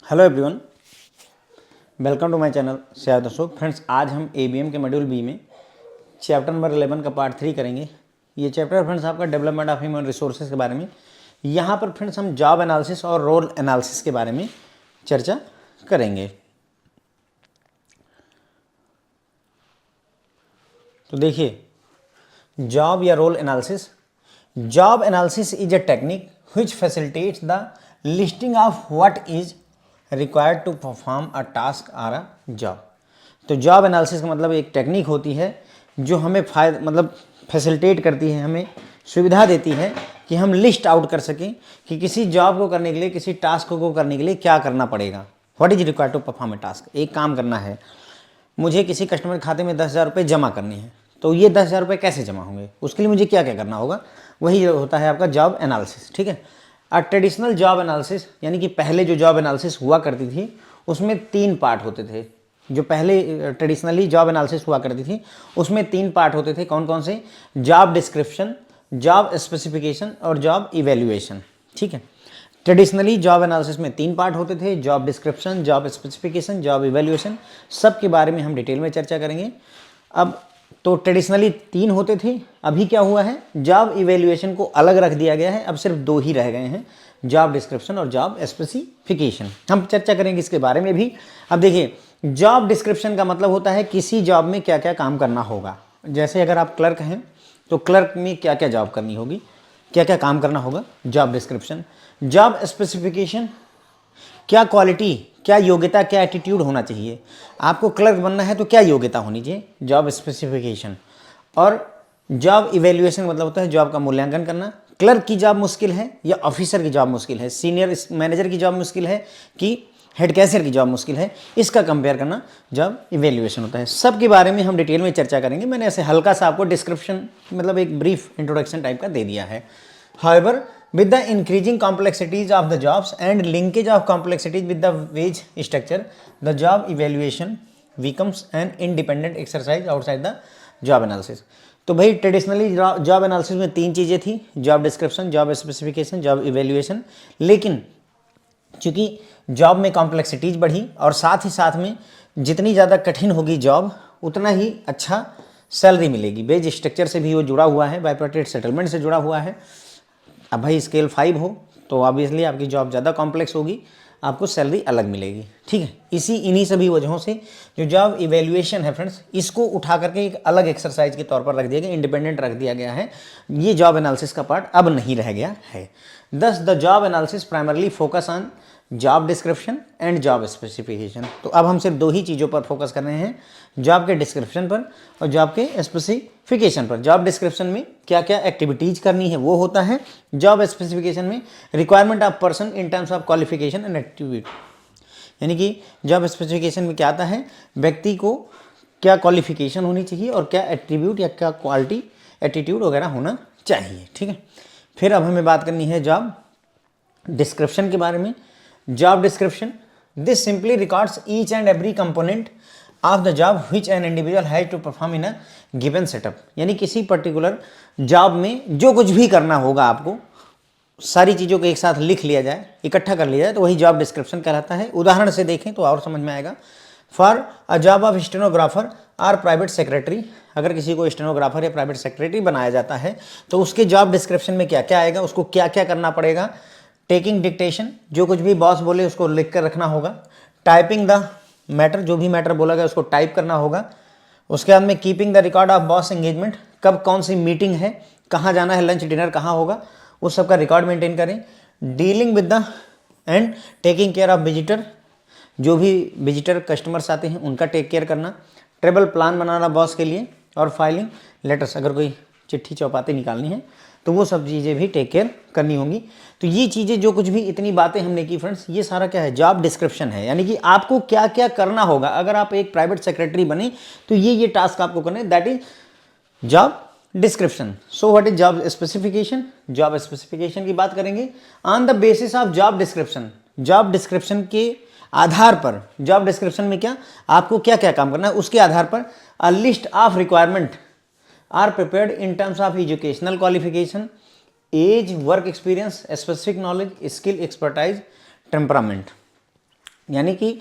Hello everyone, welcome to my channel Syed Ashok. Friends, आज हम ABM के मॉड्यूल बी में चैप्टर नंबर 11 का पार्ट 3 करेंगे। ये चैप्टर फ्रेंड्स आपका डेवलपमेंट ऑफ ह्यूमन रिसोर्सेज के बारे में। यहाँ पर फ्रेंड्स हम जॉब एनालिसिस और रोल एनालिसिस के बारे में चर्चा करेंगे। तो देखिए, जॉब या role analysis. Job analysis is a technique which facilitates the listing of what is required to perform a task or a job। तो जॉब एनालिसिस का मतलब एक टेक्निक होती है जो हमें फैसिलिटेट करती है, हमें सुविधा देती है कि हम लिस्ट आउट कर सकें कि किसी जॉब को करने के लिए, किसी टास्क को करने के लिए क्या करना पड़ेगा। What is required to perform a task. एक काम करना है, मुझे किसी कस्टमर के खाते में 10,000 रुपये जमा करने हैं, तो ये 10,000 रुपये कैसे जमा होंगे, उसके लिए मुझे क्या क्या करना होगा, वही होता है आपका जॉब एनालिसिस। ठीक है। ट्रेडिशनल जॉब एनालिसिस यानी कि पहले जो जॉब एनालिसिस हुआ करती थी उसमें 3 पार्ट होते थे। जो पहले ट्रेडिशनली जॉब एनालिसिस हुआ करती थी उसमें 3 पार्ट होते थे। कौन कौन से? जॉब डिस्क्रिप्शन, जॉब स्पेसिफिकेशन और जॉब इवेल्युएशन। ठीक है। ट्रेडिशनली जॉब एनालिसिस में 3 पार्ट होते थे, job description, job specification, job evaluation. सब के बारे में हम डिटेल में चर्चा करेंगे। अब तो ट्रेडिशनली 3 होते थे, अभी क्या हुआ है, जॉब इवेल्युएशन को अलग रख दिया गया है। अब सिर्फ 2 ही रह गए हैं, जॉब डिस्क्रिप्शन और जॉब स्पेसिफिकेशन। हम चर्चा करेंगे इसके बारे में भी। अब देखिए, जॉब डिस्क्रिप्शन का मतलब होता है किसी जॉब में क्या क्या काम करना होगा। जैसे अगर आप क्लर्क हैं तो क्लर्क में क्या क्या जॉब करनी होगी, क्या क्या काम करना होगा, जॉब डिस्क्रिप्शन। जॉब स्पेसिफिकेशन, क्या क्वालिटी, क्या योग्यता, क्या एटीट्यूड होना चाहिए। आपको क्लर्क बनना है तो क्या योग्यता होनी चाहिए, जॉब स्पेसिफिकेशन। और जॉब इवेल्युएशन मतलब होता है जॉब का मूल्यांकन करना। क्लर्क की जॉब मुश्किल है या ऑफिसर की जॉब मुश्किल है, सीनियर मैनेजर की जॉब मुश्किल है कि हेड कैशियर की जॉब मुश्किल है, इसका कंपेयर करना जॉब इवेल्युएशन होता है। सब के बारे में हम डिटेल में चर्चा करेंगे। मैंने ऐसे हल्का सा आपको डिस्क्रिप्शन मतलब एक ब्रीफ इंट्रोडक्शन टाइप का दे दिया है। However, with the increasing complexities of the jobs and linkage of complexities with the wage structure, the job evaluation becomes an independent exercise outside the job analysis। तो भाई traditionally job analysis में 3 चीज़ें थी, job description, job specification, job evaluation. लेकिन चूँकि job में complexities बढ़ी और साथ ही साथ में जितनी ज़्यादा कठिन होगी जॉब उतना ही अच्छा सैलरी मिलेगी। वेज स्ट्रक्चर से भी वो जुड़ा हुआ है, बाइप्रोरेटेड सेटलमेंट से जुड़ा हुआ है। अब भाई स्केल 5 हो तो ऑब्वियसली आपकी जॉब ज़्यादा कॉम्प्लेक्स होगी, आपको सैलरी अलग मिलेगी। ठीक है। इन्हीं सभी वजहों से जो जॉब इवेल्युएशन है फ्रेंड्स, इसको उठा करके एक अलग एक्सरसाइज के तौर पर रख दिया गया, इंडिपेंडेंट रख दिया गया है। ये जॉब एनालिसिस का पार्ट अब नहीं रह गया है। दस the job analysis primarily focus on job description and job specification. तो अब हम सिर्फ 2 ही चीज़ों पर फोकस कर रहे हैं, जॉब के डिस्क्रिप्शन पर और जॉब के स्पेसिफिकेशन पर। जॉब डिस्क्रिप्शन में क्या क्या एक्टिविटीज़ करनी है वो होता है, जॉब स्पेसिफिकेशन में requirement of person in terms of qualification and attribute. यानी कि जॉब स्पेसिफिकेशन में क्या आता है, व्यक्ति को क्या क्वालिफिकेशन होनी चाहिए और क्या एट्रीब्यूट या क्या क्वालिटी, एटीट्यूड वगैरह होना चाहिए। ठीक है। फिर अब हमें बात करनी है जॉब डिस्क्रिप्शन के बारे में। Job description, this simply records each and every component of the job which an individual has to perform in a given setup. यानी किसी पर्टिकुलर जॉब में जो कुछ भी करना होगा आपको, सारी चीज़ों को एक साथ लिख लिया जाए, इकट्ठा कर लिया जाए, तो वही जॉब डिस्क्रिप्शन कहलाता है। उदाहरण से देखें तो और समझ में आएगा। For a job of stenographer और प्राइवेट सेक्रेटरी, अगर किसी को स्टेनोग्राफर या प्राइवेट सेक्रेटरी बनाया जाता है तो उसके जॉब डिस्क्रिप्शन में क्या क्या आएगा, उसको क्या क्या करना पड़ेगा। टेकिंग डिक्टेशन, जो कुछ भी बॉस बोले उसको लिख कर रखना होगा। टाइपिंग द मैटर, जो भी मैटर बोला गया उसको टाइप करना होगा। उसके बाद में keeping the record of boss engagement, कब कौन सी मीटिंग है, कहाँ जाना है, लंच डिनर कहाँ होगा, उस सब का रिकॉर्ड मेंटेन करें। Dealing with the end taking care of visitor, जो भी विजिटर कस्टमर्स आते हैं उनका टेक केयर करना। ट्रेवल प्लान बनाना बॉस के लिए। और फाइलिंग लेटर्स, अगर कोई चिट्ठी चौपाती निकालनी है तो वो सब चीज़ें भी टेक केयर करनी होंगी। तो ये चीज़ें जो कुछ भी इतनी बातें हमने की फ्रेंड्स, ये सारा क्या है, जॉब डिस्क्रिप्शन है। यानी कि आपको क्या क्या करना होगा। अगर आप एक प्राइवेट सेक्रेटरी बने तो ये टास्क आपको करने, that is job description. So what is job specification. Job specification की बात करेंगे। On the basis of job description, job description के आधार पर, जॉब डिस्क्रिप्शन में क्या आपको क्या क्या काम करना है उसके आधार पर a list of requirement are prepared in terms of educational qualification, age, work experience, specific knowledge, skill, expertise, temperament. यानी कि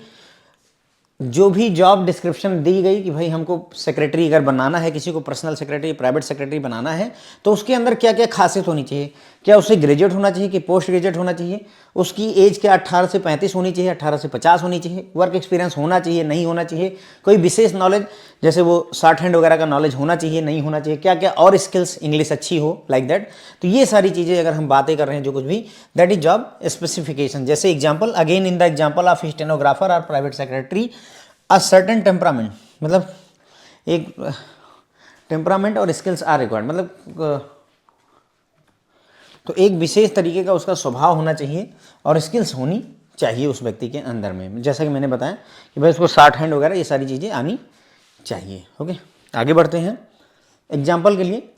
जो भी जॉब डिस्क्रिप्शन दी गई कि भाई हमको सेक्रेटरी अगर बनाना है, किसी को पर्सनल सेक्रेटरी, प्राइवेट सेक्रेटरी बनाना है, तो उसके अंदर क्या क्या खासियत होनी चाहिए, क्या उसे ग्रेजुएट होना चाहिए कि पोस्ट ग्रेजुएट होना चाहिए, उसकी एज क्या 18 से 35 होनी चाहिए, 18 से 50 होनी चाहिए, वर्क एक्सपीरियंस होना चाहिए नहीं होना चाहिए, कोई विशेष नॉलेज जैसे वो शॉर्ट हैंड वगैरह का नॉलेज होना चाहिए नहीं होना चाहिए, क्या क्या और स्किल्स, इंग्लिश अच्छी हो, लाइक दैट। तो ये सारी चीज़ें अगर हम बातें कर रहे हैं जो कुछ भी, दैट इज जॉब स्पेसिफिकेशन। जैसे example, again in the example of stenographer और private secretary, a certain temperament, मतलब एक टेम्परामेंट और स्किल्स आर रिक्वायर्ड, मतलब तो एक विशेष तरीके का उसका स्वभाव होना चाहिए और स्किल्स होनी चाहिए उस व्यक्ति के अंदर में। जैसा कि मैंने बताया कि भाई उसको शॉर्ट हैंड वगैरह ये सारी चीज़ें आनी चाहिए। ओके, आगे बढ़ते हैं। एग्जाम्पल के लिए,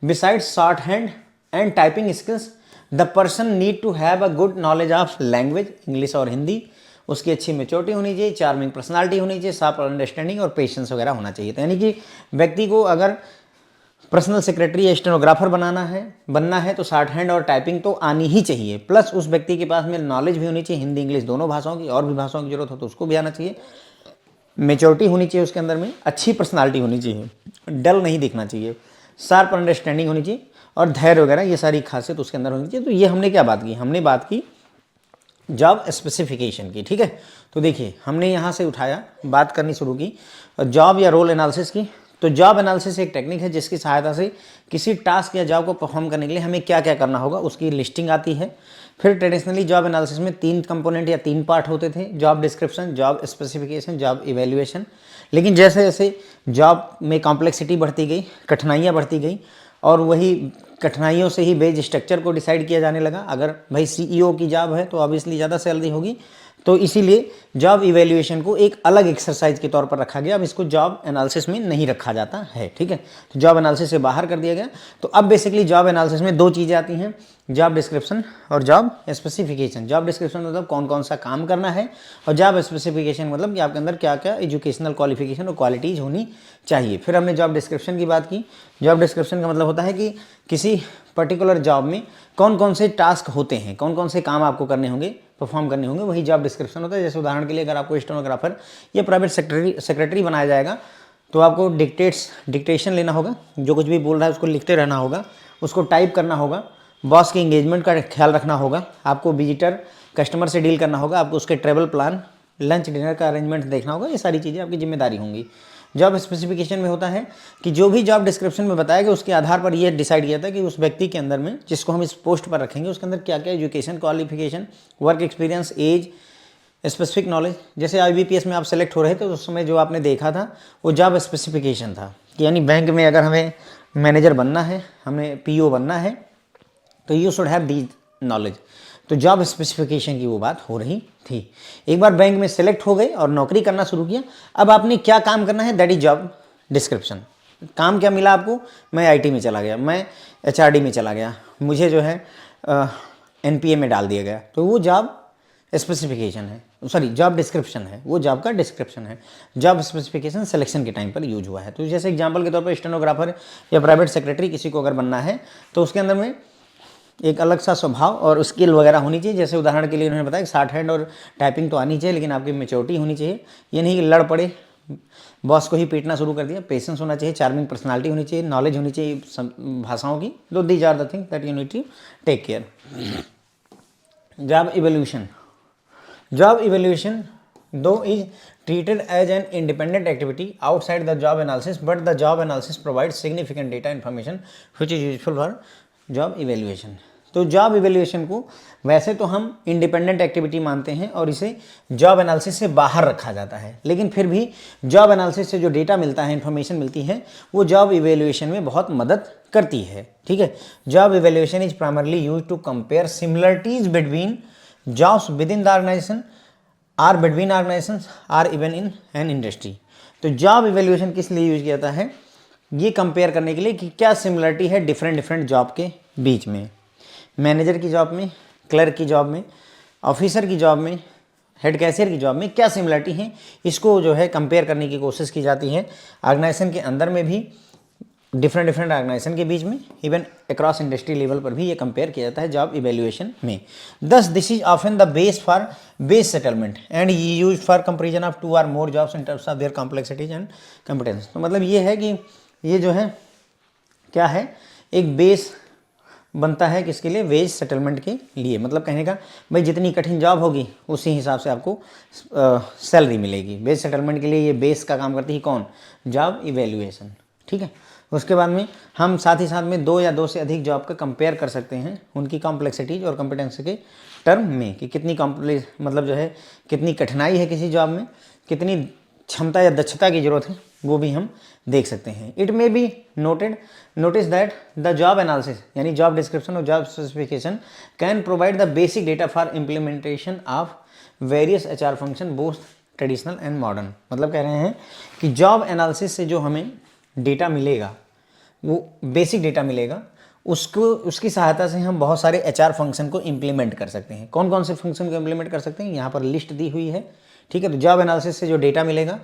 besides short hand and typing skills the person need to have a good knowledge of language, English और हिंदी, उसकी अच्छी मेच्योरिटी होनी चाहिए, चार्मिंग पर्सनालिटी होनी चाहिए, शार्प अंडरस्टैंडिंग और पेशेंस वगैरह होना चाहिए। तो यानी कि व्यक्ति को अगर पर्सनल सेक्रेटरी या स्टेनोग्राफर बनना है तो शॉर्ट हैंड और टाइपिंग तो आनी ही चाहिए, प्लस उस व्यक्ति के पास में नॉलेज भी होनी चाहिए हिंदी इंग्लिश दोनों भाषाओं की, और भी भाषाओं की जरूरत हो तो उसको भी आना चाहिए, मेच्योरिटी होनी चाहिए उसके अंदर में, अच्छी पर्सनालिटी होनी चाहिए, डल नहीं दिखना चाहिए, शार्प अंडरस्टैंडिंग होनी चाहिए और धैर्य वगैरह ये सारी खासियत उसके अंदर होनी चाहिए। तो ये हमने क्या बात की, हमने बात की जॉब स्पेसिफिकेशन की। ठीक है, तो देखिए हमने यहाँ से उठाया, बात करनी शुरू की जॉब या रोल एनालिसिस की। तो जॉब एनालिसिस एक टेक्निक है जिसकी सहायता से किसी टास्क या जॉब को परफॉर्म करने के लिए हमें क्या क्या करना होगा उसकी लिस्टिंग आती है। फिर ट्रेडिशनली जॉब एनालिसिस में 3 कंपोनेंट या 3 पार्ट होते थे, job description, job specification, job evaluation. लेकिन जैसे जैसे जॉब में कॉम्प्लेक्सिटी बढ़ती गई, कठिनाइयाँ बढ़ती गई, और वही कठिनाइयों से ही बेज स्ट्रक्चर को डिसाइड किया जाने लगा। अगर भाई सीईओ की जॉब है तो ऑब्वियसली ज़्यादा सैलरी होगी, तो इसीलिए जॉब इवैल्यूएशन को एक अलग एक्सरसाइज के तौर पर रखा गया। अब इसको जॉब एनालिसिस में नहीं रखा जाता है। ठीक है, तो जॉब एनालिसिस से बाहर कर दिया गया। तो अब बेसिकली जॉब एनालिसिस में 2 चीज़ें आती हैं, जॉब डिस्क्रिप्शन और जॉब स्पेसिफिकेशन। जॉब डिस्क्रिप्शन मतलब कौन कौन सा काम करना है, और जॉब स्पेसिफिकेशन मतलब कि आपके अंदर क्या क्या एजुकेशनल क्वालिफिकेशन और क्वालिटीज़ होनी चाहिए। फिर हमने जॉब डिस्क्रिप्शन की बात की। जॉब डिस्क्रिप्शन का मतलब होता है कि किसी पर्टिकुलर जॉब में कौन कौन से टास्क होते हैं, कौन कौन से काम आपको करने होंगे, परफॉर्म करने होंगे, वही जॉब डिस्क्रिप्शन होता है। जैसे उदाहरण के लिए अगर आपको स्टेनोग्राफर या प्राइवेट सेक्रेटरी बनाया जाएगा तो आपको डिक्टेशन लेना होगा, जो कुछ भी बोल रहा है उसको लिखते रहना होगा, उसको टाइप करना होगा, बॉस के इंगेजमेंट का ख्याल रखना होगा, आपको विजिटर कस्टमर से डील करना होगा, आपको उसके ट्रैवल प्लान, लंच डिनर का अरेंजमेंट देखना होगा। ये सारी चीज़ें आपकी जिम्मेदारी होंगी। जॉब स्पेसिफिकेशन में होता है कि जो भी जॉब डिस्क्रिप्शन में बताया गया उसके आधार पर यह डिसाइड किया था कि उस व्यक्ति के अंदर में, जिसको हम इस पोस्ट पर रखेंगे, उसके अंदर क्या क्या education qualification, work experience, age, specific knowledge. जैसे IBPS में आप सेलेक्ट हो रहे थे तो उस समय जो आपने देखा था वो जॉब स्पेसिफिकेशन था कि यानी बैंक में अगर हमें मैनेजर बनना है, हमें PO बनना है, तो you should have the knowledge. तो जॉब स्पेसिफिकेशन की वो बात हो रही थी। एक बार बैंक में सेलेक्ट हो गए और नौकरी करना शुरू किया, अब आपने क्या काम करना है, दैट इज जॉब डिस्क्रिप्शन। काम क्या मिला आपको, मैं IT में चला गया, मैं HRD में चला गया, मुझे जो है NPA में डाल दिया गया, तो वो जॉब स्पेसिफिकेशन है, सॉरी जॉब डिस्क्रिप्शन है, वो जॉब का डिस्क्रिप्शन है। जॉब स्पेसिफिकेशन सिलेक्शन के टाइम पर यूज हुआ है। तो जैसे एग्जांपल के तौर पर स्टेनोग्राफर या प्राइवेट सेक्रेटरी किसी को अगर बनना है तो उसके अंदर में एक अलग सा स्वभाव और स्किल वगैरह होनी चाहिए। जैसे उदाहरण के लिए उन्होंने बताया कि शॉर्ट हैंड और टाइपिंग तो आनी चाहिए, लेकिन आपकी मेच्योरिटी होनी चाहिए। ये नहीं कि लड़ पड़े, बॉस को ही पीटना शुरू कर दिया। पेशेंस होना चाहिए, चार्मिंग पर्सनालिटी होनी चाहिए, नॉलेज होनी चाहिए भाषाओं की। तो these are the thing that you need to take care. Job evolution, job evaluation though is treated as an independent activity outside the job analysis, but the job analysis provides significant data information which is useful for job evaluation। तो job evaluation को वैसे तो हम independent activity मानते हैं और इसे job analysis से बाहर रखा जाता है, लेकिन फिर भी जॉब एनालिसिस से जो डेटा मिलता है, इंफॉर्मेशन मिलती है, वो जॉब इवैल्यूएशन में बहुत मदद करती है। ठीक है, job evaluation is primarily used to compare similarities between jobs within the organization or between organizations or even in an industry। तो जॉब इवैल्यूएशन किस लिए यूज किया जाता है, ये कंपेयर करने के लिए कि क्या सिमिलरिटी है डिफरेंट जॉब के बीच में, मैनेजर की जॉब में, क्लर्क की जॉब में, ऑफिसर की जॉब में, हेड कैशियर की जॉब में क्या सिमिलरिटी है, इसको जो है कंपेयर करने की कोशिश की जाती है। ऑर्गेनाइजेशन के अंदर में भी डिफरेंट डिफरेंट ऑर्गेनाइजेशन के बीच में, इवन अक्रॉस इंडस्ट्री लेवल पर भी ये कंपेयर किया जाता है जॉब इवेल्युएशन में। Thus this is often the base for base settlement and use for comparison of two or more jobs in terms of their complexities and competence. तो मतलब ये है कि ये जो है क्या है, एक बेस बनता है किसके लिए, वेज सेटलमेंट के लिए। मतलब कहने का भाई जितनी कठिन जॉब होगी उसी हिसाब से आपको सैलरी मिलेगी। वेज सेटलमेंट के लिए ये बेस का काम करती है कौन, जॉब इवेल्युएशन। ठीक है, उसके बाद में हम साथ ही साथ में दो या दो से अधिक जॉब का कंपेयर कर सकते हैं उनकी कॉम्प्लेक्सिटीज और कॉम्पिटेंस के टर्म में, कि कितनी कॉम्प्लेक्स मतलब जो है कितनी कठिनाई है किसी जॉब में, कितनी क्षमता या दक्षता की जरूरत है, वो भी हम देख सकते हैं। It may be notice that the job analysis यानी जॉब डिस्क्रिप्शन और job specification can provide the basic data for implementation of various HR function both traditional and modern. मतलब कह रहे हैं कि जॉब एनालिसिस से जो हमें डेटा मिलेगा, वो बेसिक डेटा मिलेगा, उसकी सहायता से हम बहुत सारे एचआर फंक्शन को इम्प्लीमेंट कर सकते हैं। कौन कौन से फंक्शन को इम्प्लीमेंट कर सकते हैं, यहाँ पर लिस्ट दी हुई है। ठीक है, तो जॉब एनालिसिस से जो डेटा मिलेगा,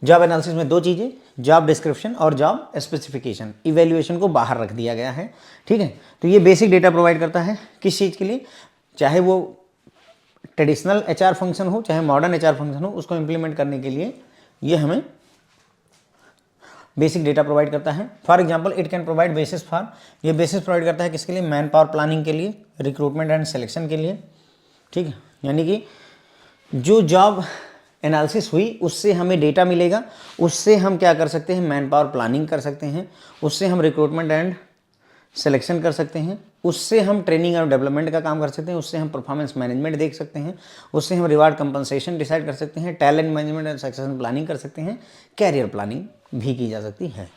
जॉब एनालिसिस में दो चीज़ें, जॉब डिस्क्रिप्शन और जॉब स्पेसिफिकेशन, इवैल्यूएशन को बाहर रख दिया गया है। ठीक है, तो ये बेसिक डेटा प्रोवाइड करता है किस चीज़ के लिए, चाहे वो ट्रेडिशनल एचआर फंक्शन हो चाहे मॉडर्न एचआर फंक्शन हो, उसको इम्प्लीमेंट करने के लिए ये हमें बेसिक डेटा प्रोवाइड करता है। For example it can provide basis for, ये बेसिस प्रोवाइड करता है किसके लिए, मैन पावर प्लानिंग के लिए, रिक्रूटमेंट एंड सिलेक्शन के लिए। ठीक है, यानी कि जो जॉब एनालिसिस हुई उससे हमें डेटा मिलेगा, उससे हम क्या कर सकते हैं, मैन पावर प्लानिंग कर सकते हैं, उससे हम रिक्रूटमेंट एंड सिलेक्शन कर सकते हैं, उससे हम ट्रेनिंग और डेवलपमेंट का काम कर सकते हैं, उससे हम परफॉर्मेंस मैनेजमेंट देख सकते हैं, उससे हम रिवार्ड कंपनसेशन डिसाइड कर सकते हैं, talent management and succession planning कर सकते हैं, कैरियर प्लानिंग भी की जा सकती है।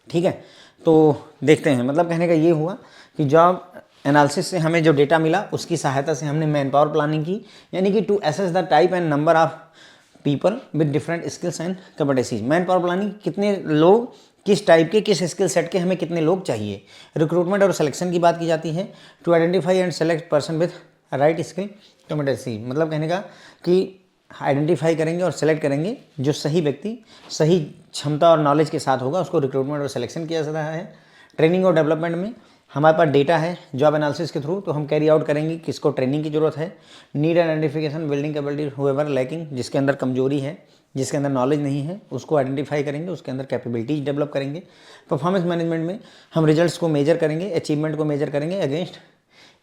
ठीक है, तो देखते हैं, मतलब कहने का ये हुआ कि जॉब एनालिसिस से हमें जो डेटा मिला उसकी सहायता से हमने मैन पावर प्लानिंग की, यानी कि to assess the type and number of people with different skills and capacities. Man power planning, कितने लोग किस टाइप के किस स्किल सेट के हमें कितने लोग चाहिए। रिक्रूटमेंट और सिलेक्शन की बात की जाती है, to identify and select person with right skill capacity. मतलब कहने का कि आइडेंटिफाई करेंगे और सेलेक्ट करेंगे जो सही व्यक्ति सही क्षमता और नॉलेज के साथ होगा, उसको रिक्रूटमेंट और सिलेक्शन किया जा रहा है। ट्रेनिंग और डेवलपमेंट में हमारे पास डेटा है जॉब एनालिसिस के थ्रू, तो हम कैरी आउट करेंगे किसको ट्रेनिंग की जरूरत है। Need identification, building capability however lacking, जिसके अंदर कमजोरी है, जिसके अंदर नॉलेज नहीं है, उसको आइडेंटिफाई करेंगे, उसके अंदर कैपेबिलिटीज डेवलप करेंगे। परफॉर्मेंस मैनेजमेंट में हम रिजल्ट्स को मेजर करेंगे, अचीवमेंट को मेजर करेंगे अगेंस्ट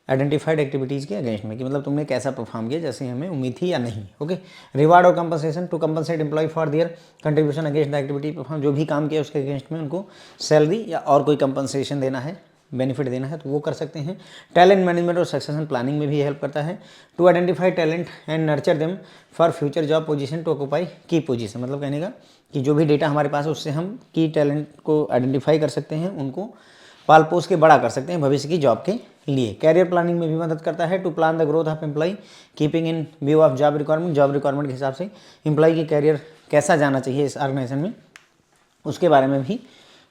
आइडेंटिफाइड एक्टिविटीज़ के अगेंस्ट में, कि मतलब तुमने कैसा परफॉर्म किया जैसे हमें उम्मीद थी या नहीं। ओके, रिवार्ड और compensation, to compensate employee for their contribution against the activity perform, जो भी काम किया उसके अगेंस्ट में उनको सैलरी या और कोई कंपनसेशन देना है, बेनिफिट देना है, तो वो कर सकते हैं। टैलेंट मैनेजमेंट और सक्सेशन प्लानिंग में भी हेल्प करता है। To identify talent and nurture them for future job position to occupy key position. मतलब कहने का कि जो भी डेटा हमारे पास है उससे हम की टैलेंट को आइडेंटिफाई कर सकते हैं, उनको पाल पोस के बड़ा कर सकते हैं भविष्य की जॉब के लिए। कैरियर प्लानिंग में भी मदद करता है। To plan the growth of employee keeping in view of job requirement, job requirement के हिसाब से एम्प्लॉय की कैरियर कैसा जाना चाहिए इस ऑर्गेनाइजेशन में, उसके बारे में भी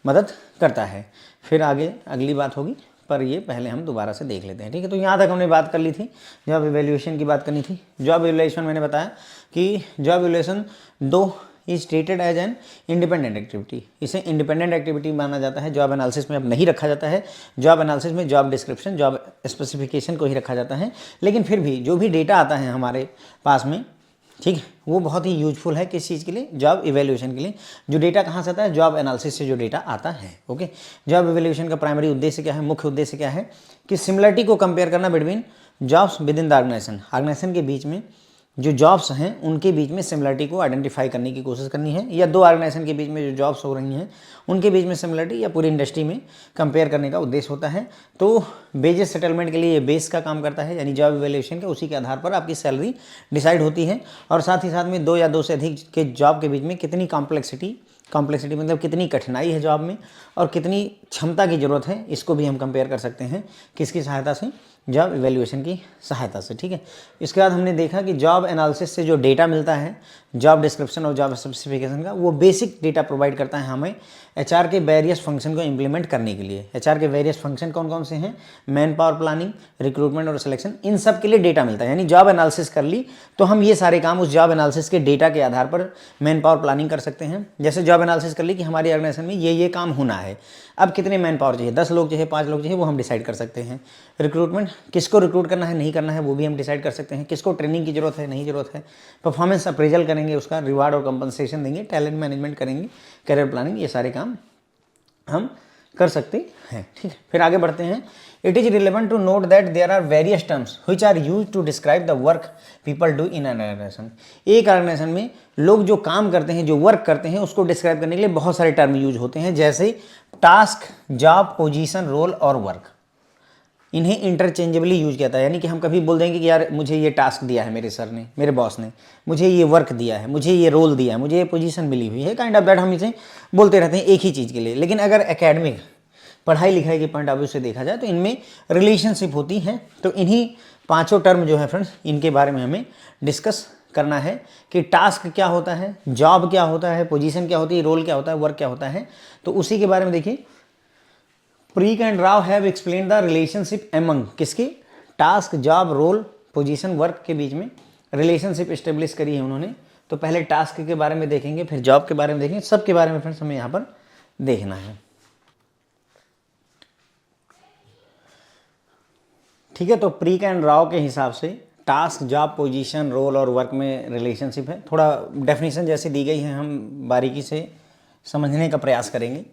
मदद करता है। फिर आगे अगली बात होगी, पर ये पहले हम दोबारा से देख लेते हैं। ठीक है, तो यहाँ तक हमने बात कर ली थी, जॉब इवैल्यूएशन की बात करनी थी। जॉब इवैल्यूएशन मैंने बताया कि job evaluation though is treated as an independent activity, इसे इंडिपेंडेंट एक्टिविटी माना जाता है, जॉब एनालिसिस में अब नहीं रखा जाता है। जॉब एनालिसिस में जॉब डिस्क्रिप्शन जॉब स्पेसिफिकेशन को ही रखा जाता है, लेकिन फिर भी जो भी डेटा आता है हमारे पास में, ठीक है, वो बहुत ही यूजफुल है किस चीज़ के लिए, जॉब इवैल्यूएशन के लिए। जो डेटा कहाँ से आता है, जॉब एनालिसिस से जो डेटा आता है। ओके, जॉब इवैल्यूएशन का प्राइमरी उद्देश्य क्या है, मुख्य उद्देश्य क्या है, कि सिमिलरिटी को कंपेयर करना between jobs within the organisation के बीच में जो जॉब्स हैं उनके बीच में सिमिलरिटी को आइडेंटिफाई करने की कोशिश करनी है, या दो ऑर्गेनाइजेशन के बीच में जो जॉब्स हो रही हैं उनके बीच में सिमिलरिटी या पूरी इंडस्ट्री में कंपेयर करने का उद्देश्य होता है। तो बेजेस सेटलमेंट के लिए ये बेस का काम करता है, यानी जॉब इवैल्यूएशन के उसी के आधार पर आपकी सैलरी डिसाइड होती है। और साथ ही साथ में दो या दो से अधिक के जॉब के बीच में कितनी कॉम्प्लेक्सिटी मतलब कितनी कठिनाई है जॉब में और कितनी क्षमता की ज़रूरत है, इसको भी हम कंपेयर कर सकते हैं किसकी सहायता से, जॉब इवैल्यूएशन की सहायता से। ठीक है, इसके बाद हमने देखा कि जॉब एनालिसिस से जो डेटा मिलता है जॉब डिस्क्रिप्शन और जॉब स्पेसिफिकेशन का, वो बेसिक डेटा प्रोवाइड करता है हमें एचआर के वेरियस फंक्शन को इंप्लीमेंट करने के लिए। एचआर के वेरियस फंक्शन कौन कौन से हैं, मैन पावर प्लानिंग, रिक्रूटमेंट और सिलेक्शन, इन सब के लिए डेटा मिलता है। यानी जॉब एनालिसिस कर ली तो हम ये सारे काम उस जॉब एनालिसिस के डेटा के आधार पर मैन पावर प्लानिंग कर सकते हैं। जैसे जॉब एनालिसिस कर ली कि हमारी ऑर्गेनाइजेशन में ये काम होना है, अब कितने मैन पावर चाहिए, 10 लोग चाहिए, 5 लोग चाहिए, वो हम डिसाइड कर सकते हैं। रिक्रूटमेंट, किसको रिक्रूट करना है नहीं करना है वो भी हम डिसाइड कर सकते हैं। किसको ट्रेनिंग की जरूरत है नहीं जरूरत है, परफॉर्मेंस अप्रेजल करेंगे, उसका रिवार्ड और कंपनसेशन देंगे, टैलेंट मैनेजमेंट करेंगे, करियर प्लानिंग, ये सारे काम हम कर सकते हैं। ठीक है, फिर आगे बढ़ते हैं। It is relevant to note that there are various terms which are used to describe the work people do in an organisation. एक ऑर्गेनाइजेशन में लोग जो काम करते हैं, जो वर्क करते हैं, उसको डिस्क्राइब करने के लिए बहुत सारे टर्म यूज होते हैं, जैसे टास्क, जॉब, पोजीशन, रोल और वर्क। इन्हें इंटरचेंजेबली यूज किया जाता है। यानी कि हम कभी बोल देंगे कि यार मुझे ये टास्क दिया है मेरे सर ने, मेरे बॉस ने, मुझे ये वर्क दिया है, मुझे ये रोल दिया है, मुझे ये पोजीशन मिली हुई है, काइंड ऑफ दैट हम इसे बोलते रहते हैं एक ही चीज़ के लिए। लेकिन अगर एकेडमिक पढ़ाई लिखाई के पॉइंट ऑफ व्यू से देखा जाए तो इनमें रिलेशनशिप होती है। तो इन्हीं पांचों टर्म जो है फ्रेंड्स, इनके बारे में हमें डिस्कस करना है कि टास्क क्या होता है, जॉब क्या होता है, पोजीशन क्या होती है, रोल क्या होता है, वर्क क्या होता है। तो उसी के बारे में देखिए, Pareek and Rao have explained the relationship among किसके, task, job, role, position, work के बीच में रिलेशनशिप एस्टेब्लिश करी है उन्होंने। तो पहले टास्क के बारे में देखेंगे, फिर जॉब के बारे में देखेंगे, सबके बारे में फ्रेंड्स हमें यहाँ पर देखना है। ठीक है, तो प्रीक एंड राव के हिसाब से टास्क, जॉब, पोजीशन, रोल और वर्क में रिलेशनशिप है। थोड़ा डेफिनेशन जैसे दी गई है हम बारीकी से समझने का प्रयास करेंगे।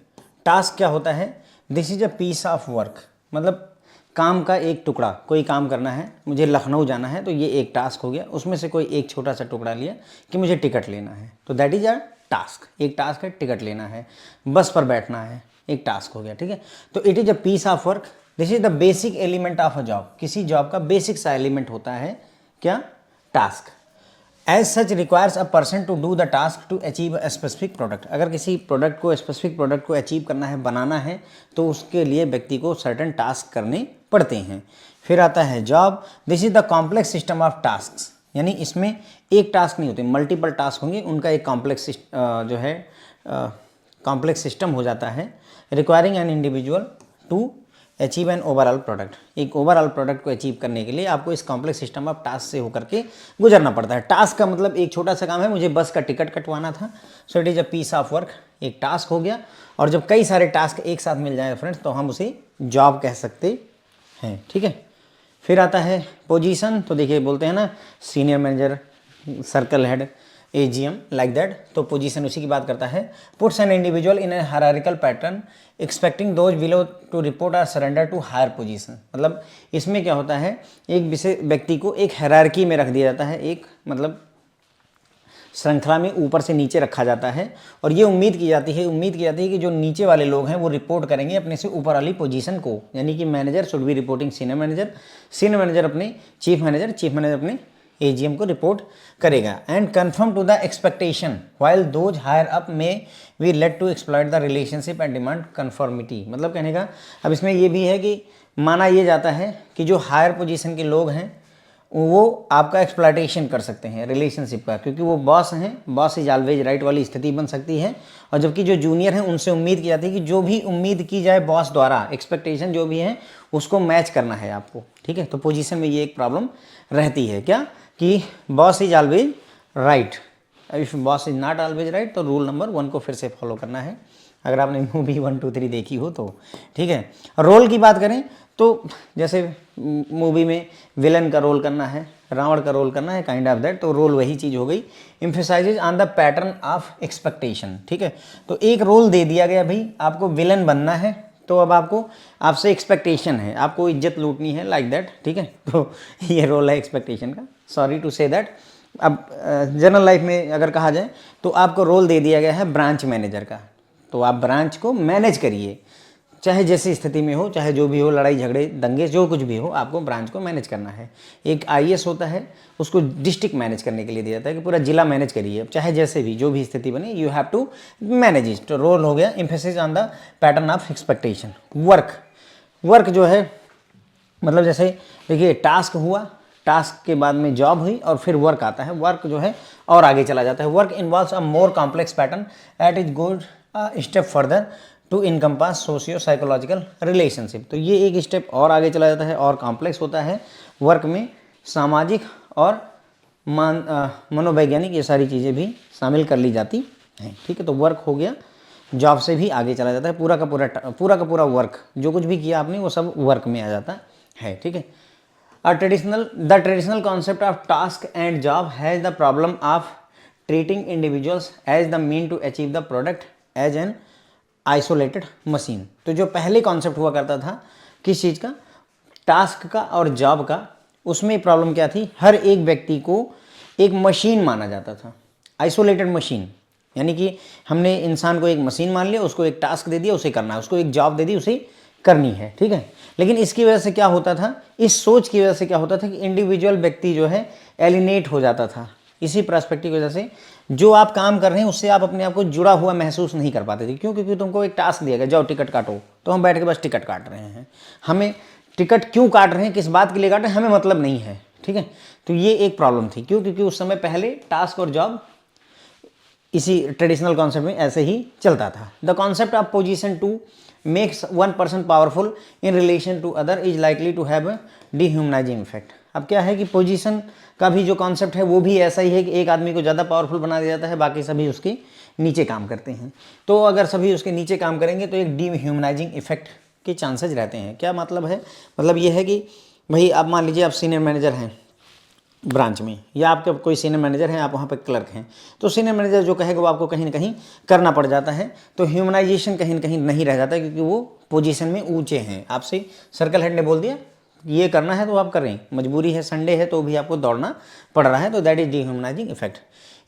टास्क क्या होता है, this is a piece of work, मतलब काम का एक टुकड़ा, कोई काम करना है, मुझे लखनऊ जाना है तो ये एक टास्क हो गया। उसमें से कोई एक छोटा सा टुकड़ा लिया कि मुझे टिकट लेना है, तो दैट इज अ टास्क। एक टास्क है टिकट लेना है, बस पर बैठना है, एक टास्क हो गया। ठीक है, तो it is a piece of work, this is the basic element of a job. किसी जॉब का बेसिक सा एलिमेंट होता है क्या, task. As such requires a person to do the task to achieve a specific product. अगर किसी product को, specific product को अचीव करना है, बनाना है, तो उसके लिए व्यक्ति को सर्टेन टास्क करने पड़ते हैं। फिर आता है job, this is the complex system of task, यानी इसमें एक टास्क नहीं होते, मल्टीपल टास्क होंगे, उनका एक कॉम्प्लेक्स जो है कॉम्प्लेक्स सिस्टम हो जाता है। Requiring an individual to achieve an overall product, एक ओवरऑल प्रोडक्ट को अचीव करने के लिए आपको इस कॉम्प्लेक्स सिस्टम ऑफ टास्क से होकर के गुजरना पड़ता है। टास्क का मतलब एक छोटा सा काम है, मुझे बस का टिकट कटवाना था, so it is a piece of work, एक टास्क हो गया। और जब कई सारे टास्क एक साथ मिल जाए फ्रेंड्स तो हम उसे जॉब कह सकते हैं। ठीक है, फिर आता है पोजीशन, तो देखिए बोलते हैं ना senior manager, circle head, AGM like that, तो पोजीशन उसी की बात करता है। Puts an individual in a hierarchical pattern expecting those below to report or surrender to higher position. मतलब इसमें क्या होता है, एक विशेष व्यक्ति को एक हायरार्की में रख दिया जाता है, एक मतलब श्रृंखला में ऊपर से नीचे रखा जाता है, और ये उम्मीद की जाती है कि जो नीचे वाले लोग हैं वो रिपोर्ट करेंगे अपने से ऊपर वाली पोजीशन को। यानी कि manager should be reporting senior manager, senior manager अपने चीफ मैनेजर, चीफ मैनेजर अपने AGM को रिपोर्ट करेगा। And conform to the expectation while those higher up may be led to exploit the relationship and demand conformity. मतलब कहने का अब इसमें ये भी है कि माना ये जाता है कि जो हायर पोजीशन के लोग हैं वो आपका एक्सप्लॉइटेशन कर सकते हैं रिलेशनशिप का, क्योंकि वो बॉस हैं, बॉस इज ऑलवेज राइट वाली स्थिति बन सकती है। और जबकि जो जूनियर हैं उनसे उम्मीद की जाती है कि जो भी उम्मीद की जाए बॉस द्वारा, एक्सपेक्टेशन जो भी है उसको मैच करना है आपको। ठीक है, तो पोजीशन में ये एक प्रॉब्लम रहती है क्या, कि boss is always right. If boss is not always right तो रूल नंबर 1 को फिर से फॉलो करना है, अगर आपने मूवी 1, 2, 3 देखी हो तो। ठीक है, रोल की बात करें तो जैसे मूवी में विलन का रोल करना है, रावण का रोल करना है, काइंड ऑफ दैट, तो रोल वही चीज़ हो गई। Emphasises on the pattern of expectation. ठीक है, तो एक रोल दे दिया गया, भाई आपको विलन बनना है, तो अब आपसे एक्सपेक्टेशन है, आपको इज्जत लूटनी है, लाइक दैट। ठीक है, तो ये रोल है एक्सपेक्टेशन का, सॉरी टू से दैट। अब जनरल लाइफ में अगर कहा जाए तो आपको रोल दे दिया गया है ब्रांच मैनेजर का, तो आप ब्रांच को मैनेज करिए, चाहे जैसी स्थिति में हो, चाहे जो भी हो, लड़ाई झगड़े दंगे जो कुछ भी हो, आपको ब्रांच को मैनेज करना है। एक आईएएस होता है, उसको डिस्ट्रिक्ट मैनेज करने के लिए दिया जाता है कि पूरा जिला मैनेज करिए, चाहे जैसे भी जो भी स्थिति बने, you have to manage it. तो रोल हो गया emphasis on the pattern of expectation. Work जो है मतलब जैसे देखिए टास्क हुआ, टास्क के बाद में जॉब हुई और फिर वर्क आता है। वर्क जो है और आगे चला जाता है। Work involves a more complex pattern at is goes step further to encompass socio psychological relationship. तो ये एक स्टेप और आगे चला जाता है और कॉम्प्लेक्स होता है। वर्क में सामाजिक और मनोवैज्ञानिक ये सारी चीज़ें भी शामिल कर ली जाती हैं। ठीक है, तो वर्क हो गया, जॉब से भी आगे चला जाता है। पूरा का पूरा वर्क जो कुछ भी किया आपने वो सब वर्क में आ जाता है। ठीक है, the traditional concept of task and job has the problem of treating individuals as the mean to achieve the product as an isolated machine. तो जो पहले कॉन्सेप्ट हुआ करता था किस चीज़ का, टास्क का और जॉब का, उसमें प्रॉब्लम क्या थी, हर एक व्यक्ति को एक मशीन माना जाता था, आइसोलेटेड मशीन। यानी कि हमने इंसान को एक मशीन मान लिया, उसको एक टास्क दे दिया, उसे करना है, उसको एक जॉब दे दी, उसे करनी है। ठीक है, लेकिन इसकी वजह से क्या होता था, इस सोच की वजह से क्या होता था कि इंडिविजुअल व्यक्ति जो है एलिनेट हो जाता था। इसी पर्सपेक्टिव की वजह से जो आप काम कर रहे हैं उससे आप अपने आप को जुड़ा हुआ महसूस नहीं कर पाते थे। क्यों? क्योंकि तुमको एक टास्क दिया गया, जाओ टिकट काटो, तो हम बैठ के बस टिकट काट रहे हैं। हमें टिकट क्यों काट रहे हैं, किस बात के लिए काट रहे हैं, हमें मतलब नहीं है। ठीक है, तो ये एक प्रॉब्लम थी। क्यों? क्योंकि उस समय पहले टास्क और जॉब इसी ट्रेडिशनल कॉन्सेप्ट में ऐसे ही चलता था। The concept of position to makes one person powerful in relation to other is likely to have a dehumanising effect. अब क्या है कि पोजीशन का भी जो कॉन्सेप्ट है वो भी ऐसा ही है कि एक आदमी को ज़्यादा पावरफुल बना दिया जाता है, बाकी सभी उसके नीचे काम करते हैं। तो अगर सभी उसके नीचे काम करेंगे तो एक डिह्यूमनाइजिंग इफेक्ट के चांसेज रहते हैं। क्या मतलब है? मतलब ये है कि भाई आप मान लीजिए आप सीनियर मैनेजर हैं ब्रांच में, या आपके कोई सीनियर मैनेजर हैं, आप वहाँ पर क्लर्क हैं, तो सीनियर मैनेजर जो कहेगा वो आपको कहीं ना कहीं करना पड़ जाता है। तो ह्यूमनाइजेशन कहीं ना कहीं नहीं रह जाता, क्योंकि वो पोजीशन में ऊंचे हैं। आपसे सर्कल हेड ने बोल दिया ये करना है तो आप कर रहे हैं, मजबूरी है, संडे है तो भी आपको दौड़ना पड़ रहा है, तो that is dehumanising effect.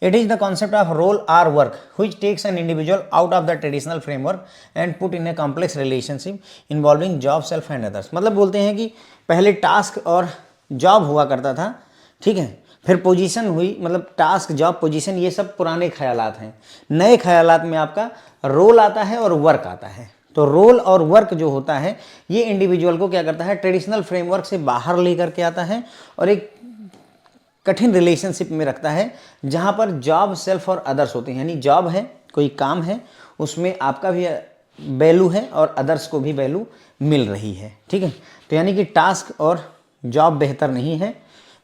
It is the concept of role or work which takes an individual out of the traditional framework and put in a complex relationship involving job, self and others. मतलब बोलते हैं कि पहले task और job हुआ करता था, ठीक है, फिर पोजीशन हुई, मतलब टास्क, जॉब, पोजीशन, ये सब पुराने ख्यालात हैं। नए ख्यालात में आपका रोल आता है और वर्क आता है। तो रोल और वर्क जो होता है ये इंडिविजुअल को क्या करता है, ट्रेडिशनल फ्रेमवर्क से बाहर लेकर के आता है और एक कठिन रिलेशनशिप में रखता है, जहाँ पर जॉब, सेल्फ और अदर्स होते हैं। यानी जॉब है, कोई काम है, उसमें आपका भी वैल्यू है और अदर्स को भी वैल्यू मिल रही है। ठीक है, तो यानी कि टास्क और जॉब बेहतर नहीं है,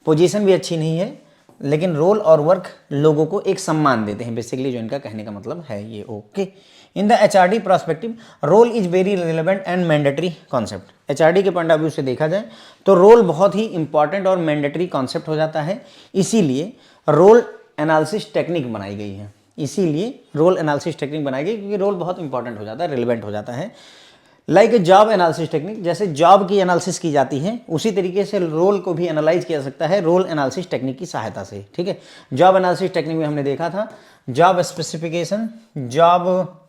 पोजीशन भी अच्छी नहीं है, लेकिन रोल और वर्क लोगों को एक सम्मान देते हैं, बेसिकली जो इनका कहने का मतलब है ये। Okay, in the HRD perspective role is very relevant and mandatory concept. HRD के पॉइंट ऑफ व्यू से देखा जाए तो रोल बहुत ही इंपॉर्टेंट और मैंडेटरी कॉन्सेप्ट हो जाता है। इसीलिए रोल एनालिसिस टेक्निक बनाई गई है। इसीलिए रोल एनालिसिस टेक्निक बनाई गई क्योंकि रोल बहुत इंपॉर्टेंट हो जाता है, रिलेवेंट हो जाता है। लाइक जॉब एनालिसिस टेक्निक, जैसे जॉब की एनालिसिस की जाती है उसी तरीके से रोल को भी एनालाइज किया जा सकता है रोल एनालिसिस टेक्निक की सहायता से। ठीक है, जॉब एनालिसिस टेक्निक में हमने देखा था जॉब स्पेसिफिकेशन, जॉब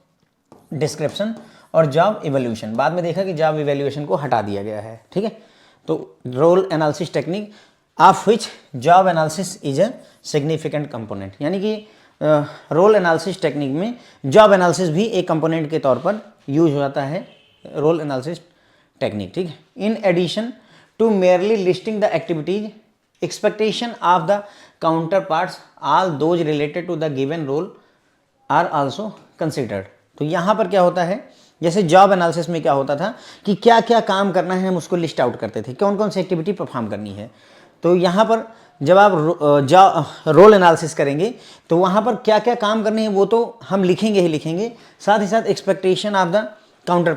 डिस्क्रिप्शन और जॉब इवैल्यूएशन। बाद में देखा कि जॉब इवैल्यूएशन को हटा दिया गया है। ठीक है, तो role analysis technique of which job analysis is a significant component. यानी कि रोल एनालिसिस टेक्निक में जॉब एनालिसिस भी एक कंपोनेंट के तौर पर यूज हो जाता है, रोल एनालिसिस टेक्निक। ठीक है, in addition to merely listing the activities expectation of the counterparts all those related to the given role are also considered. तो यहाँ पर क्या होता है, जैसे जॉब एनालिसिस में क्या होता था कि क्या क्या काम करना है हम उसको लिस्ट आउट करते थे, कौन कौन सी एक्टिविटी परफॉर्म करनी है। तो यहाँ पर जब आप रोल एनालिसिस करेंगे तो वहाँ पर क्या क्या काम करने हैं वो तो हम लिखेंगे ही लिखेंगे, साथ ही साथ expectation of the counter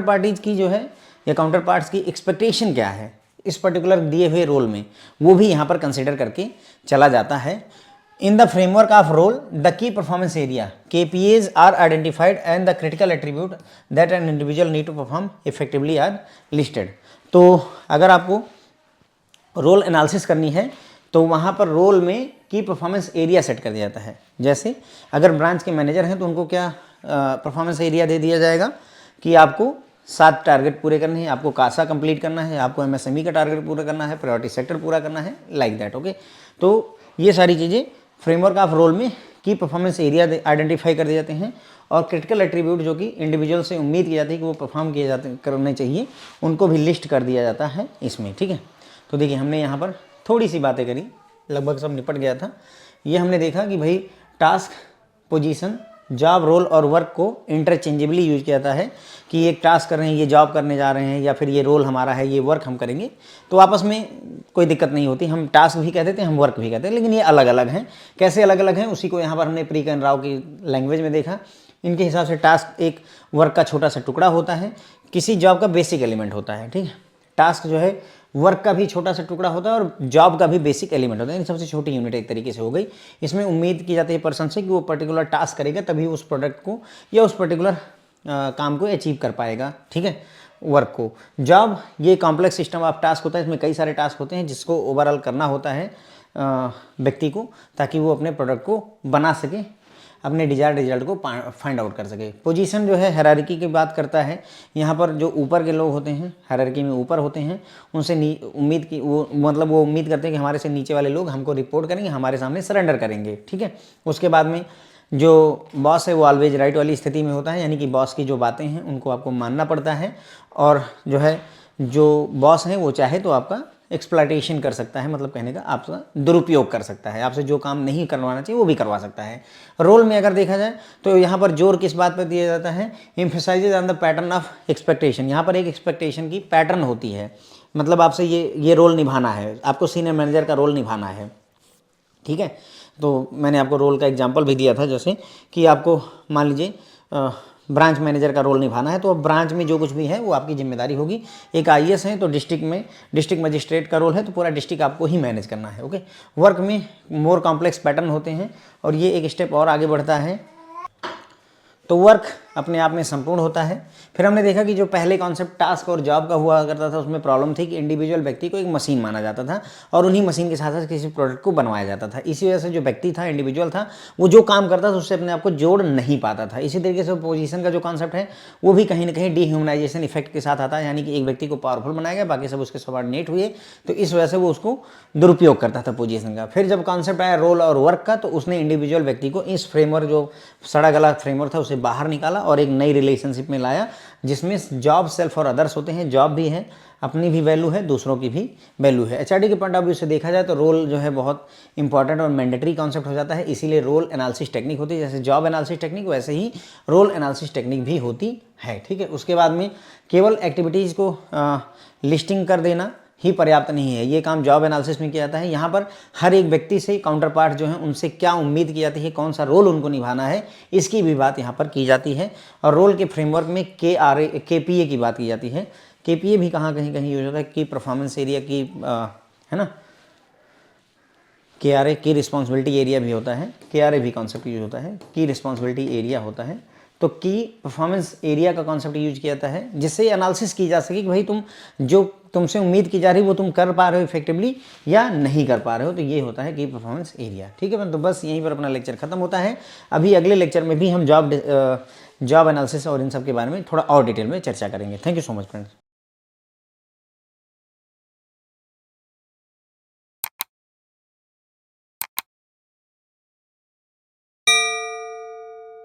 parties की जो है या काउंटर पार्ट्स की एक्सपेक्टेशन क्या है इस पर्टिकुलर दिए हुए रोल में, वो भी यहाँ पर कंसिडर करके चला जाता है। In the framework of role, the key performance area (KPAs) are identified and the critical attribute that an individual need to perform effectively are listed. तो अगर आपको रोल एनालिसिस करनी है तो वहाँ पर रोल में की परफॉर्मेंस एरिया सेट कर दिया जाता है। जैसे अगर ब्रांच के मैनेजर हैं तो उनको क्या परफॉर्मेंस एरिया दे दिया जाएगा कि आपको 7 टारगेट पूरे करने हैं, आपको कासा कंप्लीट करना है, आपको एमएसएमई का टारगेट पूरा करना है, प्रायोरिटी सेक्टर पूरा करना है, लाइक दैट। ओके, तो ये सारी चीज़ें फ्रेमवर्क ऑफ रोल में की परफॉर्मेंस एरिया आइडेंटिफाई कर दिए जाते हैं, और क्रिटिकल एट्रीब्यूट जो कि इंडिविजुअल से उम्मीद की जाती है कि वो परफॉर्म किए जाते करने चाहिए, उनको भी लिस्ट कर दिया जाता है इसमें। ठीक है, तो देखिए हमने यहाँ पर थोड़ी सी बातें करी, लगभग सब निपट गया था। ये हमने देखा कि भाई टास्क, पोजीशन, जॉब, रोल और वर्क को इंटरचेंजेबली यूज किया जाता है कि एक टास्क कर रहे हैं, ये जॉब करने जा रहे हैं, या फिर ये रोल हमारा है, ये वर्क हम करेंगे, तो आपस में कोई दिक्कत नहीं होती। हम टास्क भी कहते थे, हम वर्क भी कहते हैं, लेकिन ये अलग अलग हैं। कैसे अलग अलग हैं उसी को यहाँ पर हमने प्री कर्ण राव की लैंग्वेज में देखा। इनके हिसाब से टास्क एक वर्क का छोटा सा टुकड़ा होता है, किसी जॉब का बेसिक एलिमेंट होता है। ठीक है, टास्क जो है वर्क का भी छोटा सा टुकड़ा होता है और जॉब का भी बेसिक एलिमेंट होता है, इन सबसे छोटी यूनिट एक तरीके से हो गई। इसमें उम्मीद की जाती है पर्सन से कि वो पर्टिकुलर टास्क करेगा तभी उस प्रोडक्ट को या उस पर्टिकुलर काम को अचीव कर पाएगा। ठीक है, वर्क को। जॉब ये कॉम्प्लेक्स सिस्टम ऑफ टास्क होता है, इसमें कई सारे टास्क होते हैं जिसको ओवरऑल करना होता है व्यक्ति को, ताकि वो अपने प्रोडक्ट को बना सके, अपने डिजायर्ड रिजल्ट को फाइंड आउट कर सके। पोजीशन जो है हायरार्की की बात करता है, यहाँ पर जो ऊपर के लोग होते हैं, हायरार्की में ऊपर होते हैं, उनसे उम्मीद की वो मतलब वो उम्मीद करते हैं कि हमारे से नीचे वाले लोग हमको रिपोर्ट करेंगे, हमारे सामने सरेंडर करेंगे। ठीक है, उसके बाद में जो बॉस है वो ऑलवेज राइट वाली स्थिति में होता है, यानी कि बॉस की जो बातें हैं उनको आपको मानना पड़ता है, और जो है जो बॉस है वो चाहे तो आपका एक्सप्लॉइटेशन कर सकता है, मतलब कहने का आपका दुरुपयोग कर सकता है, आपसे जो काम नहीं करवाना चाहिए वो भी करवा सकता है। रोल में अगर देखा जाए तो यहाँ पर जोर किस बात पर दिया जाता है, emphasises on the pattern of expectation. यहाँ पर एक एक्सपेक्टेशन की पैटर्न होती है, मतलब आपसे ये रोल निभाना है, आपको सीनियर मैनेजर का रोल निभाना है। ठीक है, तो मैंने आपको रोल का एग्जांपल भी दिया था, जैसे कि आपको मान लीजिए ब्रांच मैनेजर का रोल निभाना है, तो अब ब्रांच में जो कुछ भी है वो आपकी जिम्मेदारी होगी। एक आईएएस है तो डिस्ट्रिक्ट मजिस्ट्रेट का रोल है, तो पूरा डिस्ट्रिक्ट आपको ही मैनेज करना है। ओके, वर्क में मोर कॉम्प्लेक्स पैटर्न होते हैं, और ये एक स्टेप और आगे बढ़ता है, तो वर्क अपने आप में संपूर्ण होता है। फिर हमने देखा कि जो पहले कॉन्सेप्ट टास्क और जॉब का हुआ करता था, उसमें प्रॉब्लम थी कि इंडिविजुअल व्यक्ति को एक मशीन माना जाता था, और उन्हीं मशीन के साथ साथ किसी प्रोडक्ट को बनवाया जाता था। इसी वजह से जो व्यक्ति था, इंडिविजुअल था, वो जो काम करता था उससे अपने आप को जोड़ नहीं पाता था। इसी तरीके से पोजीशन का जो कॉन्सेप्ट है वो भी कहीं ना कहीं डीह्यूमनाइजेशन इफेक्ट के साथ आता है, यानी कि एक व्यक्ति को पावरफुल बनाया गया, बाकी सब उसके सबऑर्डिनेट हुए, तो इस वजह से वो उसको दुरुपयोग करता था पोजीशन का। फिर जब कॉन्सेप्ट आया रोल और वर्क का, तो उसने इंडिविजुअल व्यक्ति को इस फ्रेमवर्क, जो सड़ा गला फ्रेमवर्क था, उसे बाहर निकाला और एक नई रिलेशनशिप में लाया, जिसमें जॉब, सेल्फ और अदर्स होते हैं। जॉब भी है, अपनी भी वैल्यू है, दूसरों की भी वैल्यू है। एचआरडी के पॉइंट ऑफ व्यू से देखा जाए तो रोल जो है बहुत इंपॉर्टेंट और मैंडेटरी कॉन्सेप्ट हो जाता है, इसीलिए रोल एनालिसिस टेक्निक होती है। जैसे जॉब एनालिसिस टेक्निक, वैसे ही रोल एनालिसिस टेक्निक भी होती है। ठीक है, उसके बाद में केवल एक्टिविटीज़ को लिस्टिंग कर देना ही पर्याप्त नहीं है, ये काम जॉब एनालिसिस में किया जाता है। यहाँ पर हर एक व्यक्ति से काउंटर पार्ट जो है उनसे क्या उम्मीद की जाती है, कौन सा रोल उनको निभाना है, इसकी भी बात यहाँ पर की जाती है। और रोल के फ्रेमवर्क में KPA की बात की जाती है। KPA भी कहाँ कहीं यूज होता है, की परफॉर्मेंस एरिया की है ना, KRA की रिस्पॉन्सिबिलिटी एरिया भी होता है, KRA भी कॉन्सेप्ट यूज होता है, की रिस्पॉन्सिबिलिटी एरिया होता है। तो की परफॉर्मेंस एरिया का कॉन्सेप्ट यूज किया जाता है, जिससे एनालिसिस की जा सके कि भाई तुम जो तुमसे उम्मीद की जा रही वो तुम कर पा रहे हो इफेक्टिवली या नहीं कर पा रहे हो, तो ये होता है की परफॉर्मेंस एरिया। ठीक है, तो बस यहीं पर अपना लेक्चर खत्म होता है। अभी अगले लेक्चर में भी हम जॉब एनालिसिस और इन सब के बारे में थोड़ा और डिटेल में चर्चा करेंगे। Thank you so much friends.